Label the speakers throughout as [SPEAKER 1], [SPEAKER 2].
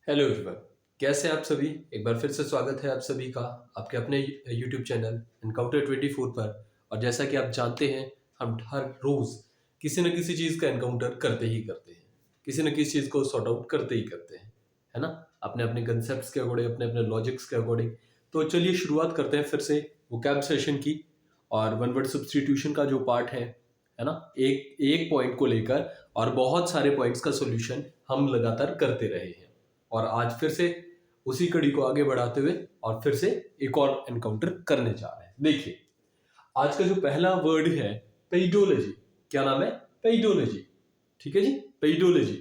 [SPEAKER 1] Hello everyone. कैसे हैं आप सभी। एक बार फिर से स्वागत है आप सभी का आपके अपने यूट्यूब चैनल एनकाउंटर 24 पर। और जैसा कि आप जानते हैं, हम हर रोज किसी न किसी चीज़ का एनकाउंटर करते ही करते हैं, किसी न किसी चीज़ को सॉर्ट आउट करते ही करते हैं, है ना। अपने अपने कंसेप्ट के अकॉर्डिंग, अपने अपने लॉजिक्स के अकॉर्डिंग। तो चलिए शुरुआत करते हैं फिर से वोकैब सेशन की। और वन वर्ड सब्स्टिट्यूशन का जो पार्ट है ना, एक एक पॉइंट को लेकर और बहुत सारे पॉइंट्स का सोल्यूशन हम लगातार करते रहे हैं। और आज फिर से उसी कड़ी को आगे बढ़ाते हुए और फिर से एक और एनकाउंटर करने जा रहे हैं। देखिए, आज का जो पहला वर्ड है पेडोलॉजी। क्या नाम है? पेडोलॉजी। ठीक है जी, पेडोलॉजी।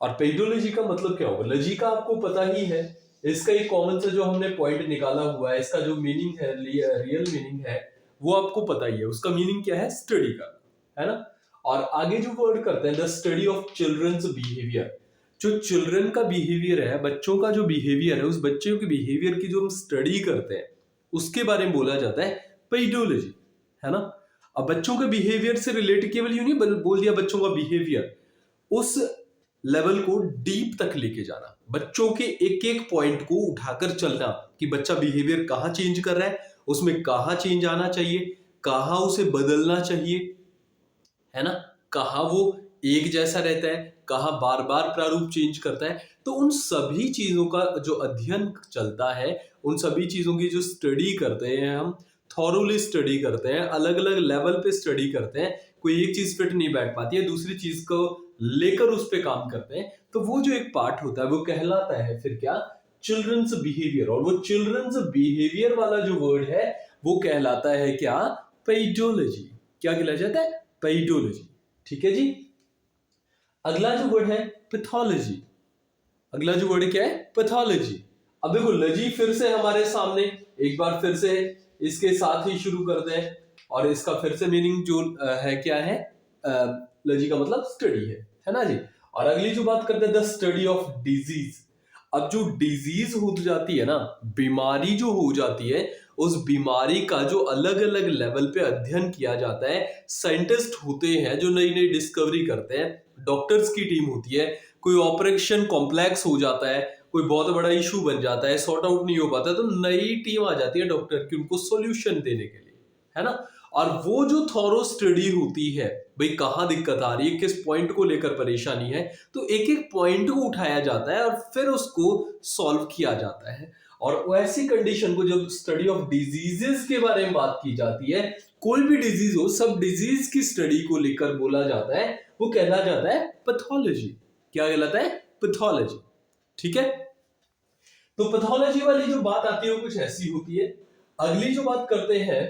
[SPEAKER 1] और पेडोलॉजी का मतलब क्या होगा? लॉजी का आपको पता ही है। इसका एक कॉमन सा जो हमने पॉइंट निकाला हुआ है, इसका जो मीनिंग है, रियल मीनिंग है, वो आपको पता ही है। उसका मीनिंग क्या है? स्टडी का, है ना। और आगे जो वर्ड करते हैं, the study of childrens behaviour. जो चिल्ड्रन का बिहेवियर है, बच्चों का जो बिहेवियर है, उस बच्चों के बिहेवियर की जो हम स्टडी करते हैं, उसके बारे में बोला जाता है पेडोलॉजी, है ना। अब बच्चों के बिहेवियर से रिलेटेड केवल यूं नहीं बोल दिया बच्चों का बिहेवियर, उस लेवल को डीप तक लेके जाना, बच्चों के एक एक पॉइंट को उठाकर चलना कि बच्चा बिहेवियर कहाँ चेंज कर रहा है, उसमें कहाँ चेंज आना चाहिए, कहाँ उसे बदलना चाहिए, है ना। कहाँ वो एक जैसा रहता है, कहाँ बार बार प्रारूप चेंज करता है। तो उन सभी चीजों का जो अध्ययन चलता है, उन सभी चीजों की जो स्टडी करते हैं हम, थॉरोली स्टडी करते हैं, अलग अलग लेवल पे स्टडी करते हैं। कोई एक चीज फिट नहीं बैठ पाती है, दूसरी चीज को लेकर उस पे काम करते हैं। तो वो जो एक पार्ट होता है वो कहलाता है फिर क्या? Childrens behaviour. और वो चिल्ड्रंस बिहेवियर वाला जो वर्ड है वो कहलाता है क्या? पेडोलॉजी। क्या कहलाया जाता है? पेडोलॉजी। ठीक है जी। अगला जो वर्ड है पैथोलॉजी। अगला जो वर्ड क्या है? पैथोलॉजी। अब देखो, लजी फिर से हमारे सामने, एक बार फिर से इसके साथ ही शुरू करते हैं। और इसका फिर से मीनिंग जो है क्या है? लजी का मतलब स्टडी है ना जी। और अगली जो बात करते हैं, द स्टडी ऑफ डिजीज। अब जो डिजीज हो जाती है ना, बीमारी जो हो जाती है, उस बीमारी का जो अलग अलग लेवल पे अध्ययन किया जाता है। साइंटिस्ट होते हैं जो नई नई डिस्कवरी करते हैं, डॉक्टर्स की टीम होती है। कोई ऑपरेशन कॉम्प्लेक्स हो जाता है, कोई बहुत बड़ा इशू बन जाता है, सॉर्ट आउट नहीं हो पाता, तो नई टीम आ जाती है डॉक्टर की उनको सॉल्यूशन देने के लिए, है ना। और वो जो थॉरो स्टडी होती है, भाई कहाँ दिक्कत आ रही है, किस पॉइंट को लेकर परेशानी है, तो एक एक पॉइंट को उठाया जाता है और फिर उसको सॉल्व किया जाता है। और ऐसी कंडीशन को जब स्टडी ऑफ डिजीजेस के बारे में बात की जाती है, कोई भी डिजीज हो, सब डिजीज की स्टडी को लेकर बोला जाता है, वो कहला जाता है पैथोलॉजी। क्या कहलाता है? पैथोलॉजी। ठीक है। तो पैथोलॉजी वाली जो बात आती है वो कुछ ऐसी होती है। अगली जो बात करते हैं,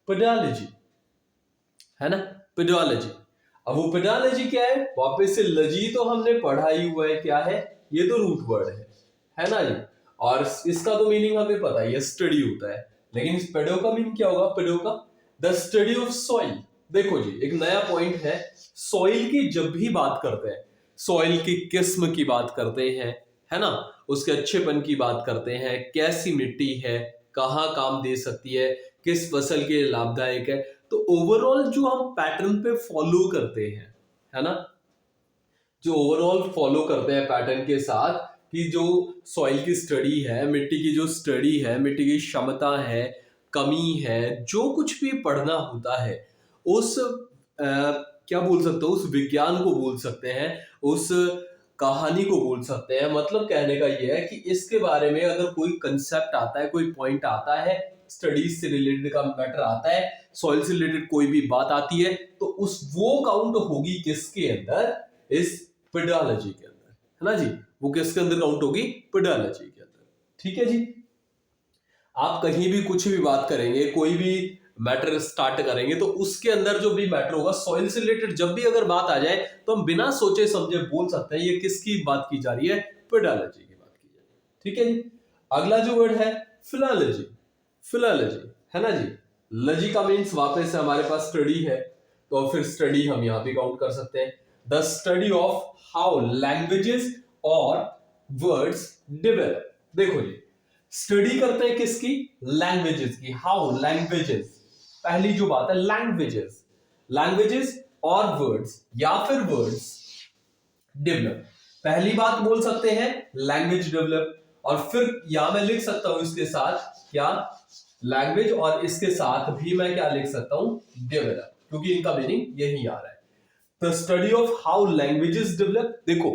[SPEAKER 1] पेडोलॉजी, है ना। पेडोलॉजी। अब वो पेडोलॉजी क्या है? वापस से लजी तो हमने पढ़ा ही हुआ है, क्या है? ये तो रूट वर्ड है ना जी। और इसका तो मीनिंग हमें पता है, ये स्टडी होता है। लेकिन इस पेडो का मीनिंग क्या होगा? पेडो का द स्टडी ऑफ सॉइल। देखो जी, एक नया पॉइंट है। सॉइल की जब भी बात करते हैं, सॉइल की किस्म की बात करते हैं, है ना, उसके अच्छेपन की बात करते हैं, कैसी मिट्टी है, कहाँ काम दे सकती है, किस फसल के लिए लाभदायक है। तो ओवरऑल जो हम पैटर्न पे फॉलो करते हैं, है ना, जो ओवरऑल फॉलो करते हैं पैटर्न के साथ, कि जो सॉइल की स्टडी है, मिट्टी की जो स्टडी है, मिट्टी की क्षमता है, कमी है, जो कुछ भी पढ़ना होता है, उस क्या बोल सकते हो, उस विज्ञान को बोल सकते हैं, उस कहानी को बोल सकते हैं। मतलब कहने का यह है कि इसके बारे में अगर कोई कंसेप्ट आता है, कोई पॉइंट आता है, स्टडीज से रिलेटेड का मैटर आता है, सॉइल से रिलेटेड कोई भी बात आती है, तो उस वो काउंट होगी किसके अंदर? इस पेडोलॉजी के अंदर, है ना जी। वो किसके अंदर काउंट होगी? पेडोलॉजी के अंदर। ठीक है जी। आप कहीं भी कुछ भी बात करेंगे, कोई भी मैटर स्टार्ट करेंगे, तो उसके अंदर जो भी मैटर होगा, सॉइल से रिलेटेड जब भी अगर बात आ जाए, तो हम बिना सोचे समझे बोल सकते हैं ये किसकी बात की जा रही है? पेडोलॉजी की बात की जा रही है। ठीक है जी। अगला जो वर्ड है फिलॉलॉजी। फिलॉलॉजी, है ना जी। लॉजी का मीन्स वापस से हमारे पास स्टडी है, तो फिर स्टडी हम यहां पे काउंट कर सकते हैं। The study of how languages और वर्ड्स डेवलप। देखो जी, स्टडी करते हैं किसकी? लैंग्वेजेस की। हाउ लैंग्वेजेस, पहली जो बात है लैंग्वेजेस और वर्ड्स, या फिर वर्ड्स डेवलप। पहली बात बोल सकते हैं लैंग्वेज डेवलप, और फिर यहां मैं लिख सकता हूं इसके साथ क्या, लैंग्वेज, और इसके साथ भी मैं क्या लिख सकता हूं, डेवलप, क्योंकि इनका मीनिंग यही आ रहा है। The study of how languages develop, देखो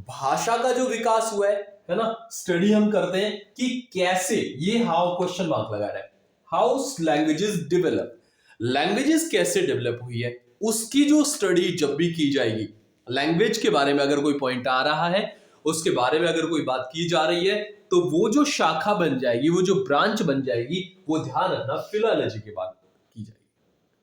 [SPEAKER 1] भाषा का जो विकास हुआ है ना, स्टडी हम करते हैं कि कैसे, ये हाउ क्वेश्चन मार्क लगा रहा है, हाउ लैंग्वेजेस डेवलप, लैंग्वेजेस कैसे डेवलप हुई है, उसकी जो स्टडी जब भी की जाएगी, लैंग्वेज के बारे में अगर कोई पॉइंट आ रहा है, उसके बारे में अगर कोई बात की जा रही है, तो वो जो शाखा बन जाएगी, वो जो ब्रांच बन जाएगी, वो ध्यान रखना फिलोलॉजी के बाद की जाएगी।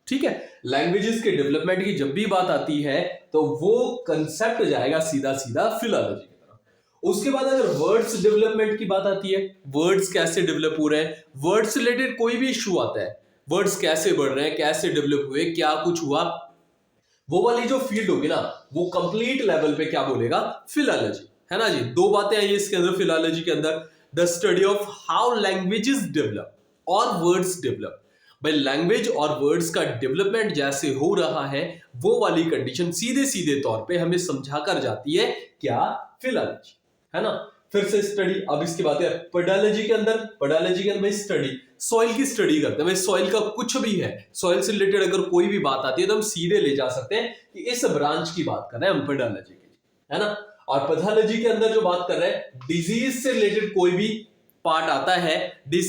[SPEAKER 1] ठीक है, लैंग्वेजेस के डेवलपमेंट की जब भी बात आती है तो वो कंसेप्ट जाएगा सीधा सीधा फिलोलॉजी की तरफ। उसके बाद अगर वर्ड्स डेवलपमेंट की बात आती है, वर्ड्स कैसे डेवलप हो रहे हैं, वर्ड्स रिलेटेड कोई भी इशू आता है, वर्ड्स कैसे बढ़ रहे हैं, कैसे डेवलप हुए, क्या कुछ हुआ, वो वाली जो फील्ड होगी ना, वो कंप्लीट लेवल पे क्या बोलेगा, फिलोलॉजी, है ना जी। दो बातें आई इसके अंदर फिलोलॉजी के अंदर, the study of how languages develop और वर्ड्स डेवलप। भाई लैंग्वेज और वर्ड्स का डेवलपमेंट जैसे हो रहा है, वो वाली कंडीशन सीधे सीधे तौर पे हमें समझा कर जाती है क्या, फिलोलॉजी, है ना। फिर से स्टडी, अब इसकी बात है पेडोलॉजी के अंदर, पेडोलॉजी के अंदर स्टडी, सॉइल की स्टडी करते हैं। भाई सॉइल का कुछ भी है, सॉइल से रिलेटेड अगर कोई भी बात आती है तो हम सीधे ले जा सकते हैं कि इस ब्रांच की बात कर रहे हैं हम पेडोलॉजी की, है ना। और पैथोलॉजी के अंदर जो बात कर रहे हैं, डिजीज से रिलेटेड कोई भी पार्ट आता है, डिजीज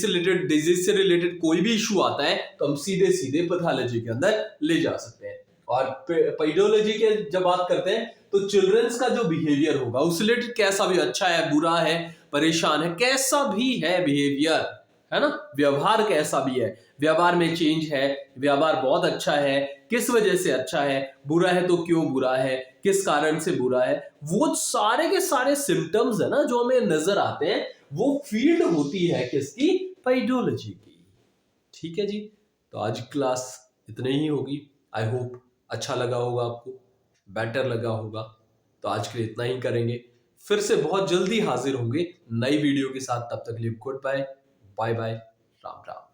[SPEAKER 1] से रिलेटेड कोई भी इशू आता है, तो हम सीधे सीधे पैथोलॉजी के अंदर ले जा सकते हैं। और पेडोलॉजी के जब बात करते हैं तो चिल्ड्रंस का जो बिहेवियर होगा उस रिलेटेड, कैसा भी, अच्छा है, बुरा है, परेशान है, कैसा भी है बिहेवियर, है ना, व्यवहार कैसा भी है, व्यवहार में चेंज है, व्यवहार बहुत अच्छा है, किस वजह से अच्छा है, बुरा है तो क्यों बुरा है, किस कारण से बुरा है, वो सारे के सारे सिम्टम्स है ना जो हमें नजर आते हैं, वो फील्ड होती है किसकी, पेडोलॉजी की। ठीक है जी, तो आज की क्लास इतनी ही होगी। आई होप अच्छा लगा होगा आपको, बेटर लगा होगा। तो आज के लिए इतना ही करेंगे, फिर से बहुत जल्दी हाजिर होंगे नई वीडियो के साथ। तब तक लिए good bye, bye bye, Ram Ram.